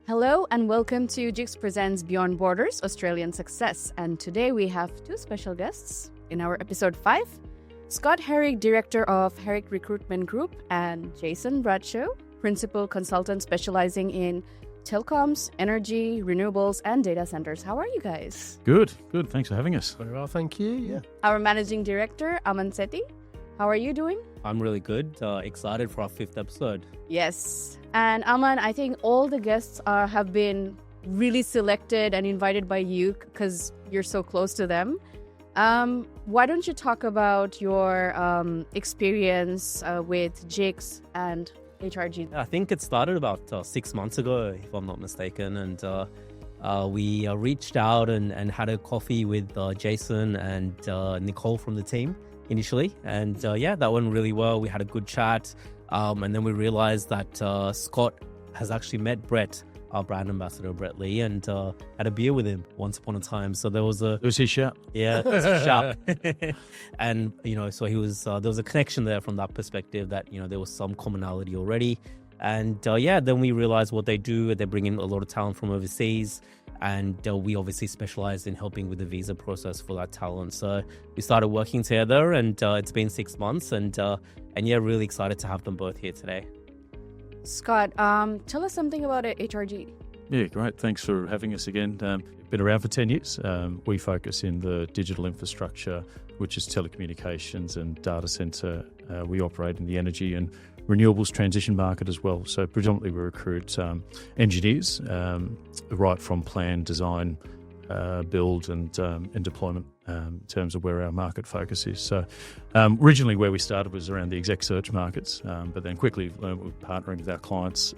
Hello and welcome to JICS Presents Beyond Borders, Australian Success. And today we have two special guests in our episode 5. Scott Herrick, Director of Herrick Recruitment Group, and Jason Bradshaw, Principal Consultant specializing in telecoms, energy, renewables, and data centers. How are you guys? Good. Thanks for having us. Very well, thank you. Yeah. Our Managing Director, Aman Sethi. How are you doing? I'm really good. Excited for our 5th episode. Yes. And Aman, I think all the guests have been really selected and invited by you because you're so close to them. Why don't you talk about your experience with JICS and HRG? I think it started about 6 months ago, if I'm not mistaken. And we reached out and had a coffee with Jason and Nicole from the team initially. And that went really well. We had a good chat. And then we realized that Scott has actually met Brett, our brand ambassador, Brett Lee, and had a beer with him once upon a time. So there was It was his shout. Yeah, it's a shout. And, so he was, there was a connection there from that perspective that, there was some commonality already. And then we realized what they do. They bring in a lot of talent from overseas. And we obviously specialize in helping with the visa process for that talent. So we started working together, and it's been 6 months. And really excited to have them both here today. Scott, tell us something about HRG. Yeah, great. Thanks for having us again. Been around for 10 years. We focus in the digital infrastructure, which is telecommunications and data center. We operate in the energy and renewables transition market as well. So predominantly we recruit engineers, right from plan, design, build and deployment in terms of where our market focus is. So originally where we started was around the exec search markets, but then quickly we're partnering with our clients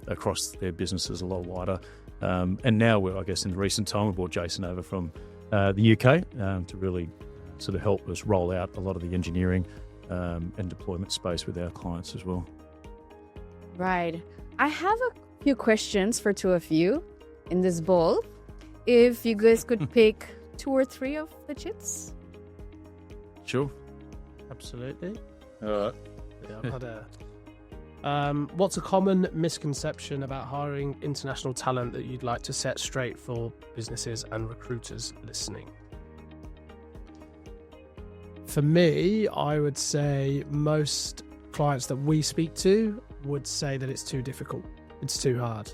across their businesses a lot wider. And now we're, I guess in recent time, we brought Jason over from the UK to really sort of help us roll out a lot of the engineering and deployment space with our clients as well. Right. I have a few questions for two of you in this bowl. If you guys could pick 2 or 3 of the chits. Sure. Absolutely. All right. Yeah, I've had what's a common misconception about hiring international talent that you'd like to set straight for businesses and recruiters listening? For me, I would say most clients that we speak to would say that it's too difficult. It's too hard.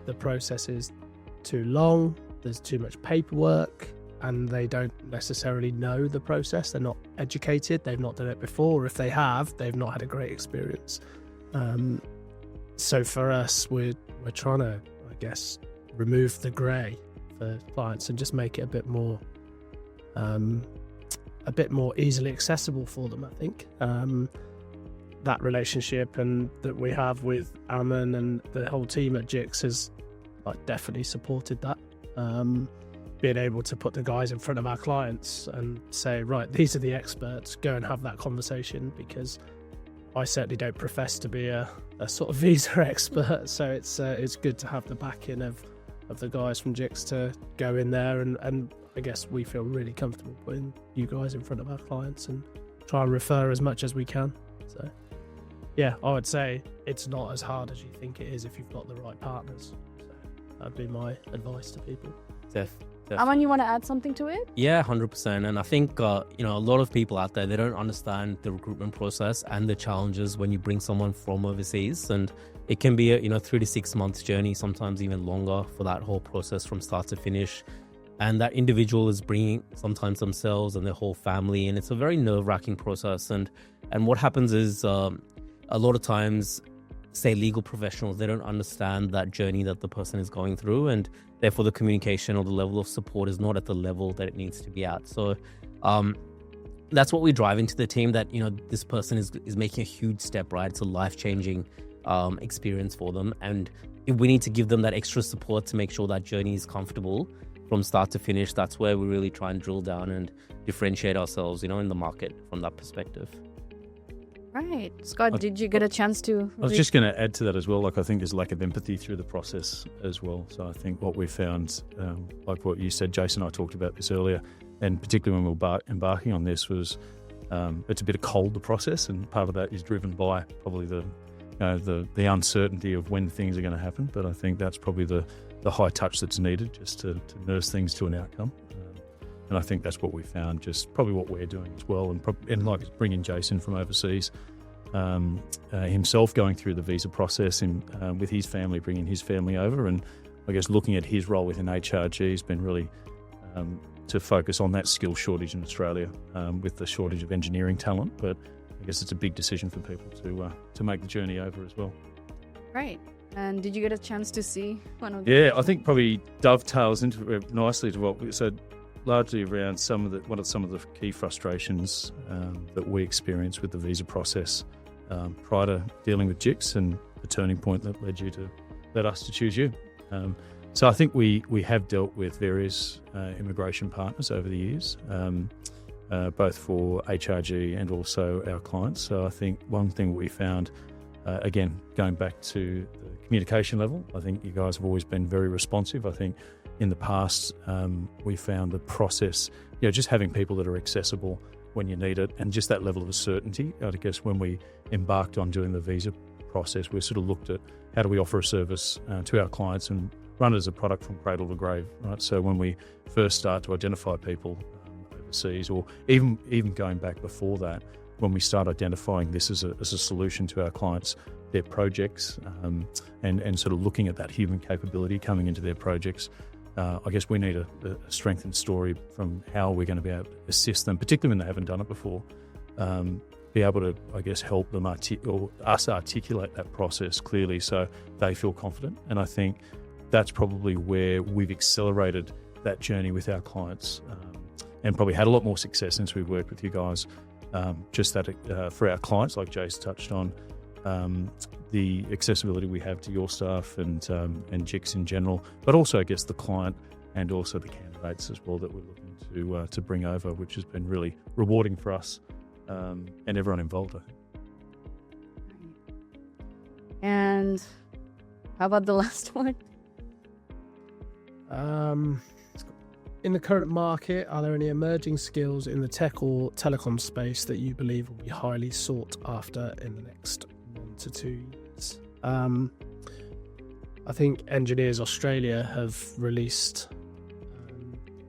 The process is too long. There's too much paperwork, and they don't necessarily know the process. They're not educated. They've not done it before. Or if they have, they've not had a great experience. So for us, we're trying to, I guess, remove the grey for clients and just make it a bit more easily accessible for them, I think. That relationship and that we have with Aman and the whole team at JICS has definitely supported that. Being able to put the guys in front of our clients and say, right, these are the experts, go and have that conversation, because I certainly don't profess to be a sort of visa expert. So it's good to have the backing of the guys from JICS to go in there and I guess we feel really comfortable putting you guys in front of our clients and try and refer as much as we can. So, yeah, I would say it's not as hard as you think it is if you've got the right partners. So that'd be my advice to people. Definitely. Aman, you want to add something to it? Yeah, 100%. And I think, a lot of people out there, they don't understand the recruitment process and the challenges when you bring someone from overseas. And it can be a, 3 to 6 months journey, sometimes even longer for that whole process from start to finish. And that individual is bringing sometimes themselves and their whole family. And it's a very nerve-wracking process. And what happens is a lot of times, say legal professionals, they don't understand that journey that the person is going through. And therefore the communication or the level of support is not at the level that it needs to be at. So that's what we drive into the team, that, this person is making a huge step, right? It's a life-changing experience for them. And we need to give them that extra support to make sure that journey is comfortable from start to finish. That's where we really try and drill down and differentiate ourselves, in the market from that perspective. Right. Scott, did you get a chance to... I was just going to add to that as well. I think there's lack of empathy through the process as well. So I think what we found, like what you said, Jason and I talked about this earlier, and particularly when we were embarking on this, was it's a bit of cold, the process, and part of that is driven by probably the the uncertainty of when things are going to happen. But I think that's probably the high touch that's needed just to nurse things to an outcome. And I think that's what we found, just probably what we're doing as well. And like bringing Jason from overseas, himself going through the visa process and with his family, bringing his family over. And I guess looking at his role within HRG has been really to focus on that skill shortage in Australia with the shortage of engineering talent. But I guess it's a big decision for people to make the journey over as well. Right. And did you get a chance to see one of Yeah, I think probably dovetails into it nicely to what we said, largely around some of the key frustrations that we experienced with the visa process prior to dealing with JICS and the turning point that led us to choose you. So I think we have dealt with various immigration partners over the years, both for HRG and also our clients. So I think one thing we found, again, going back to the communication level, I think you guys have always been very responsive. I think in the past, we found the process, just having people that are accessible when you need it, and just that level of certainty. I guess when we embarked on doing the visa process, we sort of looked at how do we offer a service to our clients and run it as a product from cradle to grave, right? So when we first start to identify people overseas, or even going back before that, when we start identifying this as a solution to our clients, their projects, and sort of looking at that human capability coming into their projects, I guess we need a strengthened story from how we're going to be able to assist them, particularly when they haven't done it before, be able to, I guess, help them articulate that process clearly so they feel confident. And I think that's probably where we've accelerated that journey with our clients and probably had a lot more success since we've worked with you guys. Just that for our clients, like Jace touched on, the accessibility we have to your staff and JICS in general, but also, I guess, the client and also the candidates as well that we're looking to bring over, which has been really rewarding for us and everyone involved, I think. And how about the last one? In the current market, are there any emerging skills in the tech or telecom space that you believe will be highly sought after in the next 1 to 2 years? I think Engineers Australia have released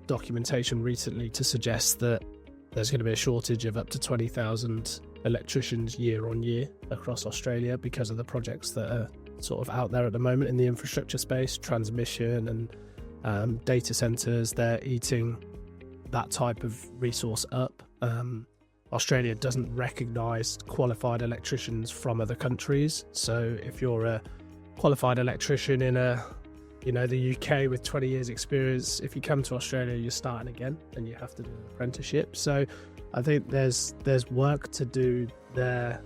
documentation recently to suggest that there's going to be a shortage of up to 20,000 electricians year on year across Australia because of the projects that are sort of out there at the moment in the infrastructure space, transmission and data centres. They're eating that type of resource up. Australia doesn't recognise qualified electricians from other countries. So if you're a qualified electrician in the UK with 20 years experience, if you come to Australia, you're starting again and you have to do an apprenticeship. So I think there's work to do there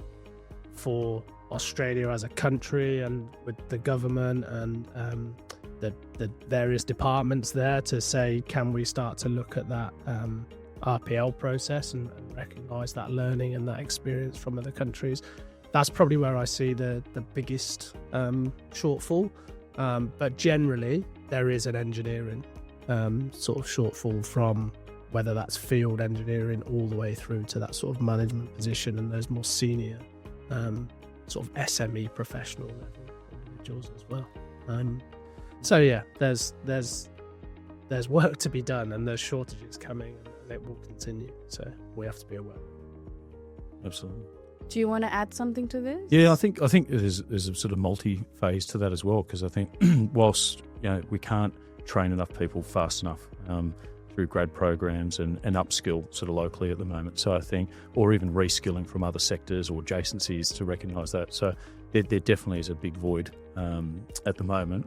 for Australia as a country and with the government and the various departments there to say, can we start to look at that RPL process and recognise that learning and that experience from other countries. That's probably where I see the biggest shortfall. But generally, there is an engineering sort of shortfall from whether that's field engineering all the way through to that sort of management position and those more senior sort of SME professional level individuals as well. So yeah, there's work to be done and there's shortages coming and it will continue. So we have to be aware. Absolutely. Do you want to add something to this? Yeah, I think there's a sort of multi-phase to that as well, because I think whilst we can't train enough people fast enough through grad programs and upskill sort of locally at the moment. So I think, or even reskilling from other sectors or adjacencies to recognise that. So there definitely is a big void at the moment,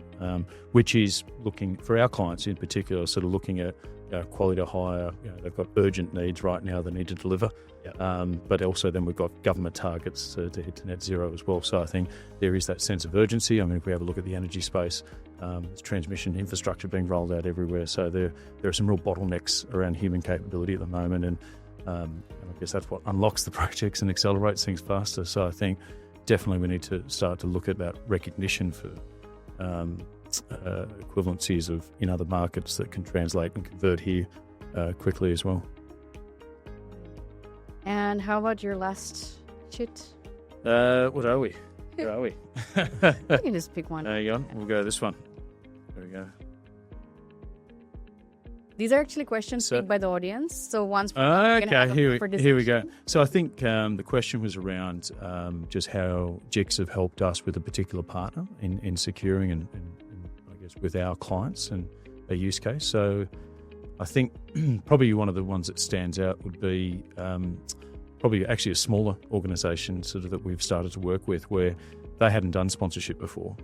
which is looking for our clients in particular, sort of looking at quality to hire. They've got urgent needs right now they need to deliver. Yep. But also then we've got government targets to hit to net zero as well. So I think there is that sense of urgency. I mean, if we have a look at the energy space, there's transmission infrastructure being rolled out everywhere. So there are some real bottlenecks around human capability at the moment. And I guess that's what unlocks the projects and accelerates things faster. So I think definitely we need to start to look at that recognition for equivalencies of in other markets that can translate and convert here quickly as well. And how about your last chit? What are we? Where are we? You can just pick one. Hang on, we'll go this one. There we go. These are actually questions So- picked by the audience. So once Okay, here we go. discussion. So I think the question was around just how JICS have helped us with a particular partner in securing and I guess with our clients and a use case. So I think probably one of the ones that stands out would be probably actually a smaller organisation sort of that we've started to work with where they hadn't done sponsorship before.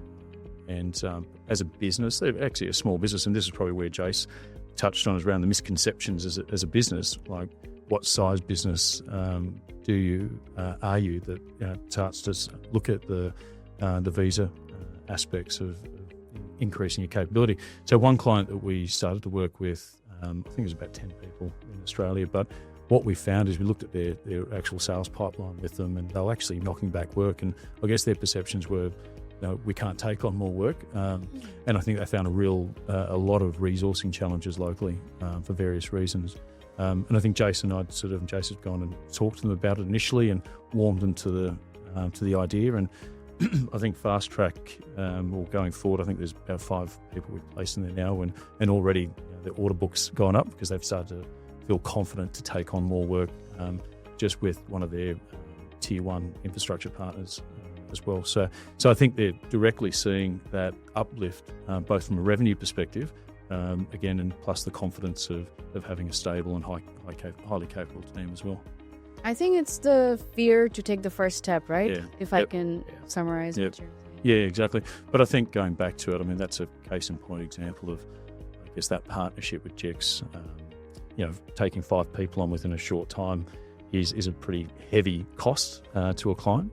And as a business, they're actually a small business, and this is probably where Jace touched on, is around the misconceptions as a business, like what size business are you that starts to look at the visa aspects of increasing your capability. So one client that we started to work with, I think it was about 10 people in Australia, but what we found is we looked at their actual sales pipeline with them, and they were actually knocking back work, and I guess their perceptions were, we can't take on more work, and I think they found a lot of resourcing challenges locally for various reasons. And I think Jason had gone and talked to them about it initially and warmed them to the idea. And I think fast track, or going forward, I think there's about 5 people we've placed in there now, and already their order book's gone up because they've started to feel confident to take on more work, just with one of their tier 1 infrastructure partners as well. So I think they're directly seeing that uplift, both from a revenue perspective, again, and plus the confidence of having a stable and highly capable team as well. I think it's the fear to take the first step, right? Yeah. If I can summarize Yep. what you're saying. Yeah, exactly. But I think going back to it, I mean, that's a case in point example of, I guess, that partnership with JICS. Taking 5 people on within a short time is a pretty heavy cost to a client.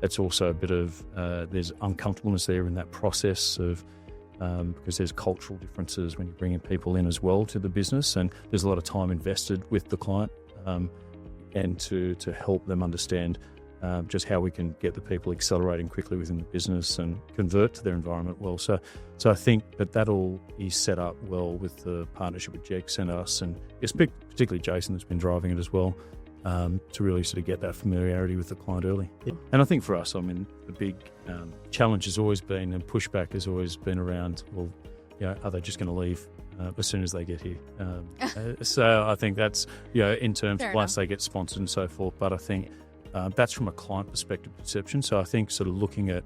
It's also a bit of, there's uncomfortableness there in that process of, because there's cultural differences when you're bringing people in as well to the business, and there's a lot of time invested with the client, and to help them understand just how we can get the people accelerating quickly within the business and convert to their environment well. So I think that all is set up well with the partnership with JICS and us, and particularly Jason that's been driving it as well, to really sort of get that familiarity with the client early. Yeah. And I think for us, I mean, the big challenge has always been, and pushback has always been around, well, are they just going to leave as soon as they get here? So I think that's, in terms of once they get sponsored and so forth. But I think that's from a client perspective perception. So I think sort of looking at,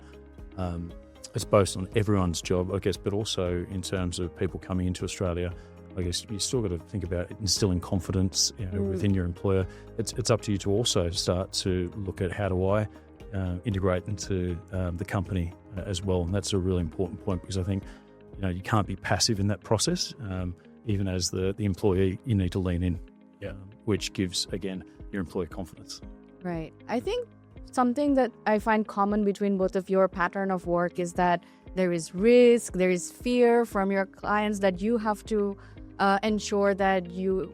it's both on everyone's job, I guess, but also in terms of people coming into Australia, I guess you still got to think about instilling confidence within your employer. It's up to you to also start to look at how do I integrate into the company as well. And that's a really important point, because I think you can't be passive in that process. Even as the employee, you need to lean in, which gives, again, your employer confidence. Right. I think something that I find common between both of your pattern of work is that there is risk, there is fear from your clients that you have to ensure that you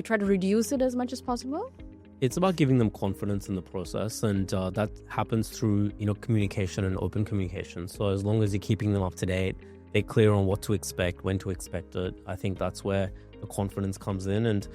try to reduce it as much as possible. It's about giving them confidence in the process, and that happens through communication and open communication. So as long as you're keeping them up to date, they're clear on what to expect, when to expect it, I think that's where the confidence comes in. And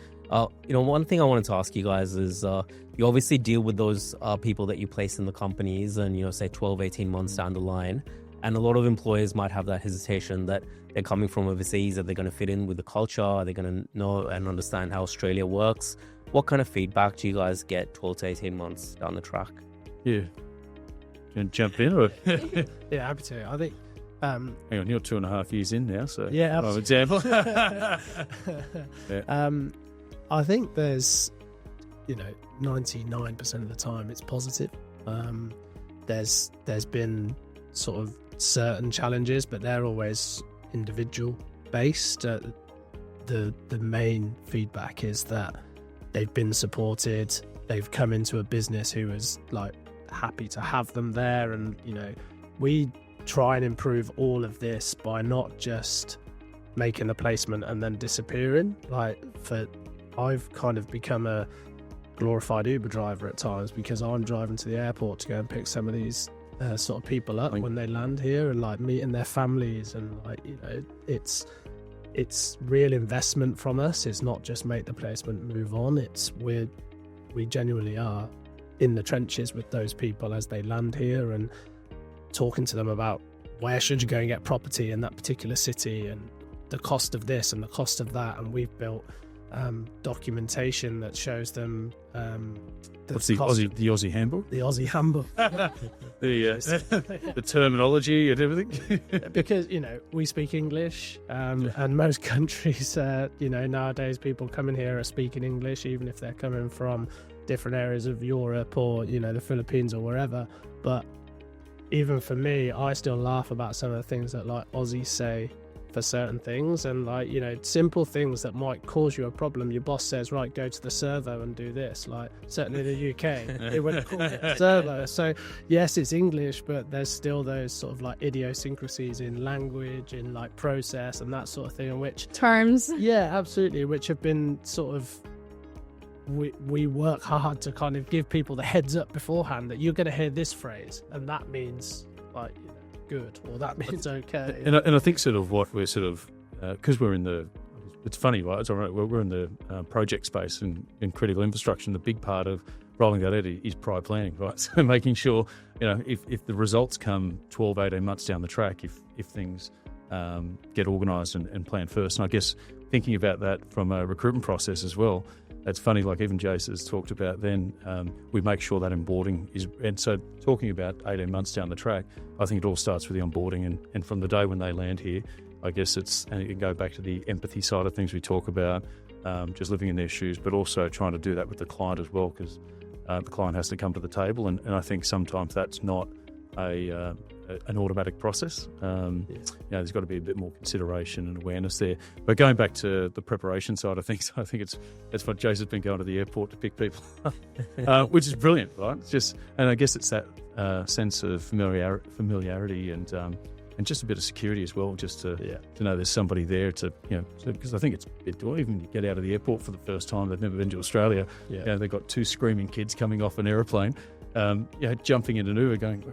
one thing I wanted to ask you guys is, you obviously deal with those people that you place in the companies and, say 12, 18 months down the line. And a lot of employers might have that hesitation that they're coming from overseas, are they going to fit in with the culture? Are they going to know and understand how Australia works? What kind of feedback do you guys get 12 to 18 months down the track? Yeah. Can you jump in? Or? Yeah, happy to. I think... Hang on, you're 2.5 years in now, so yeah, for example. I think there's, 99% of the time it's positive. There's been sort of certain challenges, but they're always individual based. The main feedback is that they've been supported. They've come into a business who is happy to have them there, and we try and improve all of this by not just making the placement and then disappearing. I've kind of become a glorified Uber driver at times, because I'm driving to the airport to go and pick some of these sort of people up when they land here, and meeting their families, and it's real investment from us. It's not just make the placement, move on. We genuinely are in the trenches with those people as they land here and talking to them about where should you go and get property in that particular city and the cost of this and the cost of that. And we've built documentation that shows them what's the Aussie handbook? The Aussie handbook. the terminology and everything. Because, we speak English, and most countries, nowadays people coming here are speaking English, even if they're coming from different areas of Europe or, the Philippines or wherever. But even for me, I still laugh about some of the things that like Aussies say for certain things, and simple things that might cause you a problem. Your boss says, right, go to the servo and do this. Like, certainly in the UK, it wouldn't call it servo. So yes, it's English, but there's still those sort of like idiosyncrasies in language, in like process and that sort of thing, in which terms, yeah, absolutely, which have been sort of, we work hard to kind of give people the heads up beforehand that you're going to hear this phrase and that means like good, or that means okay. And I think sort of what we're sort of, because we're in the, it's funny, right? It's all right. We're in the project space and in critical infrastructure, and the big part of rolling that out is prior planning, right? So making sure, if the results come 12, 18 months down the track, if things get organised and planned first. And I guess thinking about that from a recruitment process as well, it's funny, like even Jason has talked about then, we make sure that onboarding is, and so talking about 18 months down the track, I think it all starts with the onboarding and from the day when they land here, I guess and it can go back to the empathy side of things we talk about, just living in their shoes, but also trying to do that with the client as well, because the client has to come to the table, and I think sometimes that's not an automatic process. There's got to be a bit more consideration and awareness there. But going back to the preparation side of things, I think it's what Jason's been going to the airport to pick people up, which is brilliant, right? It's just, and I guess it's that sense of familiarity and just a bit of security as well, just to know there's somebody there to, because I think it's a bit, even you get out of the airport for the first time, they've never been to Australia, they've got two screaming kids coming off an aeroplane, jumping in an Uber going,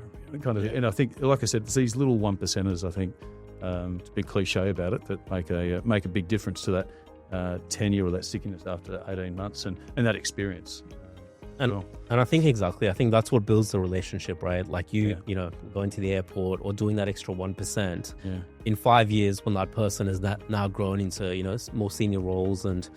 kind of, and I think, like I said, it's these little 1%ers, I think, it's a big cliche about it, that make a big difference to that tenure or that stickiness after 18 months and that experience. And I think exactly, I think that's what builds the relationship, right? Like going to the airport or doing that extra 1%. In 5 years, when that person is now grown into, more senior roles and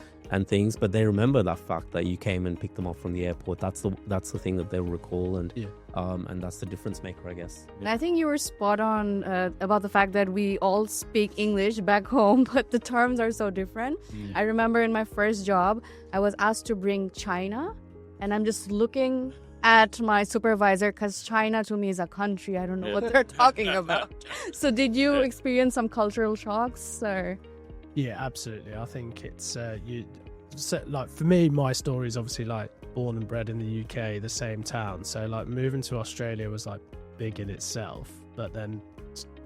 things, but they remember that fact that you came and picked them up from the airport. That's the thing that they'll recall, and that's the difference maker, I guess. And I think you were spot on about the fact that we all speak English back home, but the terms are so different. I remember in my first job, I was asked to bring China, and I'm just looking at my supervisor because China to me is a country. I don't know what they're talking about. So did you experience some cultural shocks, or? Yeah, absolutely. I think it's like for me, my story is obviously like born and bred in the UK, the same town. So like moving to Australia was like big in itself, but then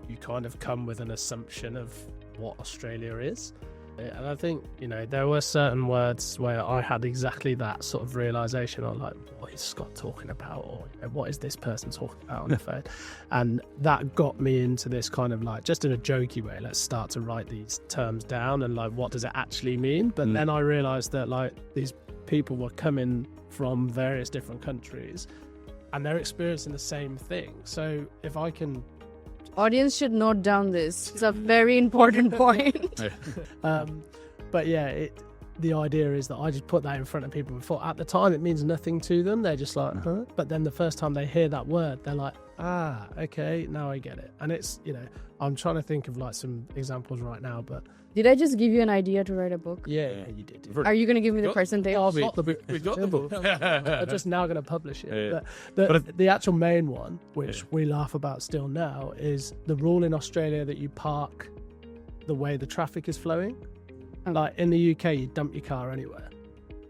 you kind of come with an assumption of what Australia is. And I think, there were certain words where I had exactly that sort of realization of like, what is Scott talking about? Or what is this person talking about on the phone? And that got me into this kind of like, just in a jokey way, let's start to write these terms down and like, what does it actually mean? But then I realized that like these people were coming from various different countries and they're experiencing the same thing. So if I can... Audience should note down this. It's a very important point. But yeah, the idea is that I just put that in front of people before. At the time, it means nothing to them. They're just like, huh? But then the first time they hear that word, they're like, okay, now I get it. And it's, I'm trying to think of like some examples right now, but... Did I just give you an idea to write a book? Yeah, you did. Are you going to give me the percentage? We've got the book. I'm just now going to publish it. But the actual main one, which we laugh about still now, is the rule in Australia that you park the way the traffic is flowing. Like in the UK, you dump your car anywhere.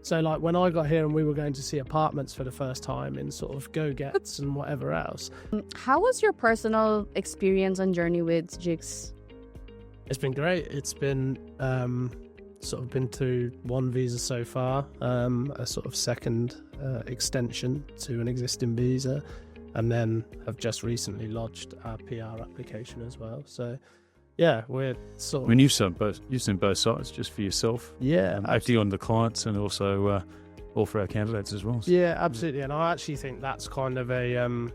So like when I got here and we were going to see apartments for the first time in sort of go-gets and whatever else. How was your personal experience and journey with JICS? It's been great. It's been sort of been through one visa so far, a sort of second extension to an existing visa, and then have just recently lodged our PR application as well. So yeah, we're sort of... I mean, you've seen both sides, just for yourself. Yeah. Acting on the clients and also all for our candidates as well. Yeah, absolutely. And I actually think that's kind of a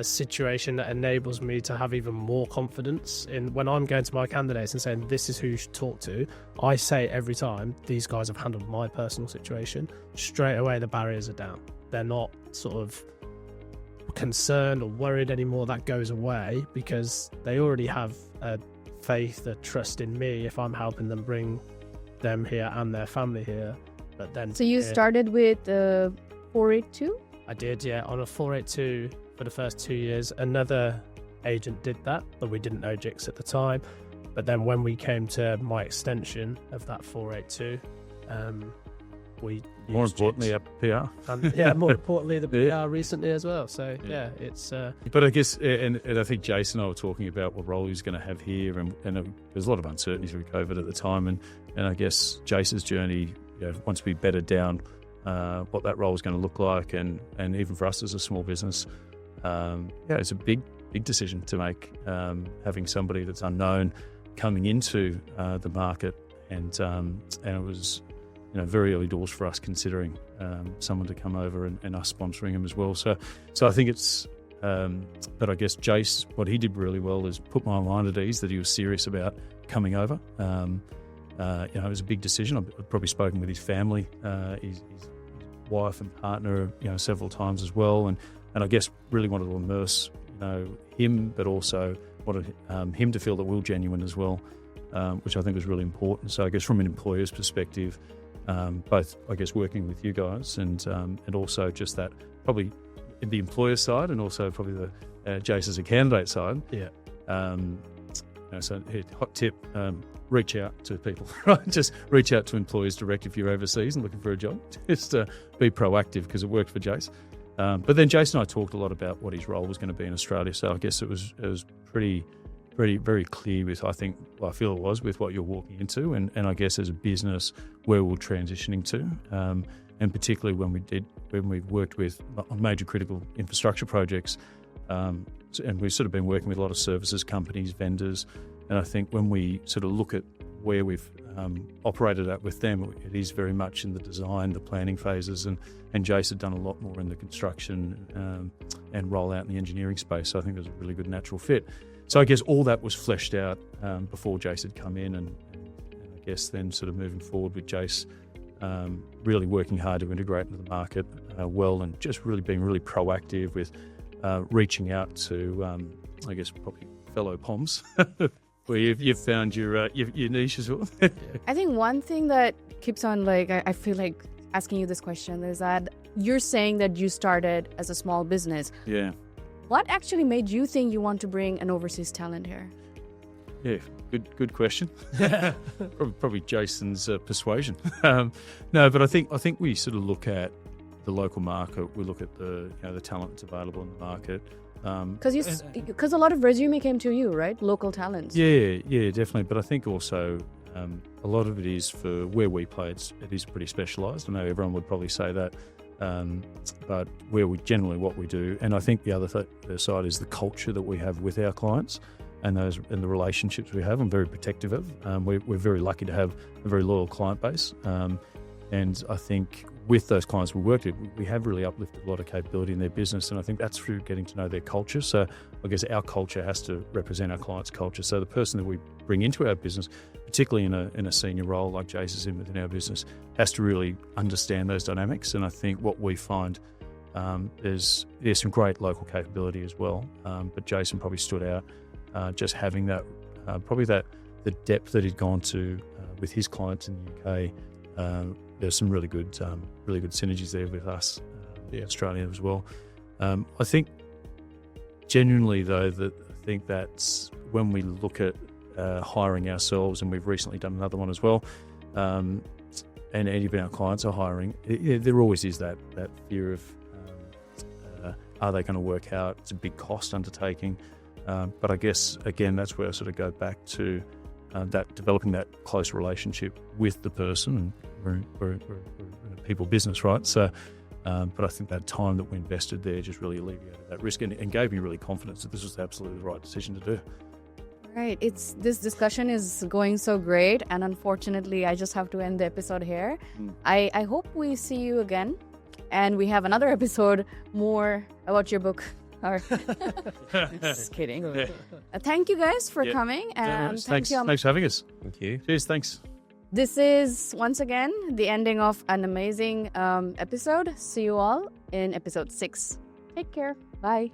situation that enables me to have even more confidence in when I'm going to my candidates and saying this is who you should talk to. I say every time these guys have handled my personal situation, straight away the barriers are down. They're not sort of concerned or worried anymore. That goes away because they already have a faith, a trust in me if I'm helping them bring them here and their family here. But then So you started with 482? I did, yeah, on a 482 for the first 2 years. Another agent did that, but we didn't know JICS at the time. But then when we came to my extension of that 482, we More used importantly, JICS. our PR. And, yeah, more importantly, the PR Yeah. recently as well. So yeah, it's But I guess, and I think Jason and I were talking about what role he's going to have here, and there's a lot of uncertainty through COVID at the time, and I guess Jason's journey, once we bedded down what that role is going to look like, and even for us as a small business, it's a big decision to make, having somebody that's unknown coming into the market, and it was very early doors for us considering someone to come over and us sponsoring him as well. So I think it's, but I guess Jace, what he did really well is put my mind at ease that he was serious about coming over. It was a big decision. I've probably spoken with his family, his wife and partner, several times as well, and I guess really wanted to immerse, him, but also wanted him to feel that we're genuine as well, which I think was really important. So I guess from an employer's perspective, both I guess working with you guys and also just that probably the employer side and also probably the Jace as a candidate side. yeah. So hot tip, reach out to people, right? Just reach out to employers direct if you're overseas and looking for a job. Just be proactive because it worked for Jace. But then Jason and I talked a lot about what his role was going to be in Australia. So I guess it was pretty, very clear with, I feel it was with what you're walking into and I guess as a business where we're transitioning to. And particularly when we've worked on major critical infrastructure projects, and we've sort of been working with a lot of services companies, vendors, and I think when we sort of look at where we've operated at with them, it is very much in the design, the planning phases, and Jace had done a lot more in the construction and rollout in the engineering space. So I think it was a really good natural fit. So I guess all that was fleshed out before Jace had come in, and I guess then sort of moving forward with Jace, really working hard to integrate into the market well, and just really being really proactive with reaching out to, I guess, probably fellow POMs, where you've found your niche as well. I think one thing that keeps on, I feel like asking you this question is that you're saying that you started as a small business. Yeah. What actually made you think you want to bring an overseas talent here? Yeah, good question. probably Jason's persuasion. No, but I think we sort of look at the local market. We look at the talent that's available in the market. Because a lot of resume came to you, right? Local talents. Yeah, definitely. But I think also a lot of it is for where we play. It is pretty specialised. I know everyone would probably say that, but where we generally what we do, and I think the other side is the culture that we have with our clients. And the relationships we have, I'm very protective of. We're very lucky to have a very loyal client base, and I think with those clients we work with, we have really uplifted a lot of capability in their business, and I think that's through getting to know their culture. So I guess our culture has to represent our client's culture. So the person that we bring into our business, particularly in a senior role like Jace is in within our business, has to really understand those dynamics. And I think what we find there's some great local capability as well, but Jason probably stood out. Just having that, probably the depth that he'd gone to with his clients in the UK. There's some really good synergies there with us, Australia as well. I think genuinely though I think that's when we look at hiring ourselves, and we've recently done another one as well. And even our clients are hiring. There always is that fear of are they going to work out? It's a big cost undertaking. But I guess, again, that's where I sort of go back to that developing that close relationship with the person. And we're in a people business, right? So, but I think that time that we invested there just really alleviated that risk and gave me really confidence that this was absolutely the right decision to do. Right. This discussion is going so great, and unfortunately, I just have to end the episode here. I hope we see you again, and we have another episode more about your book. Just kidding. Thank you guys for coming, and thanks for having us. Thank you. Cheers. Thanks. This is once again the ending of an amazing episode. See you all in episode 6. Take care. Bye.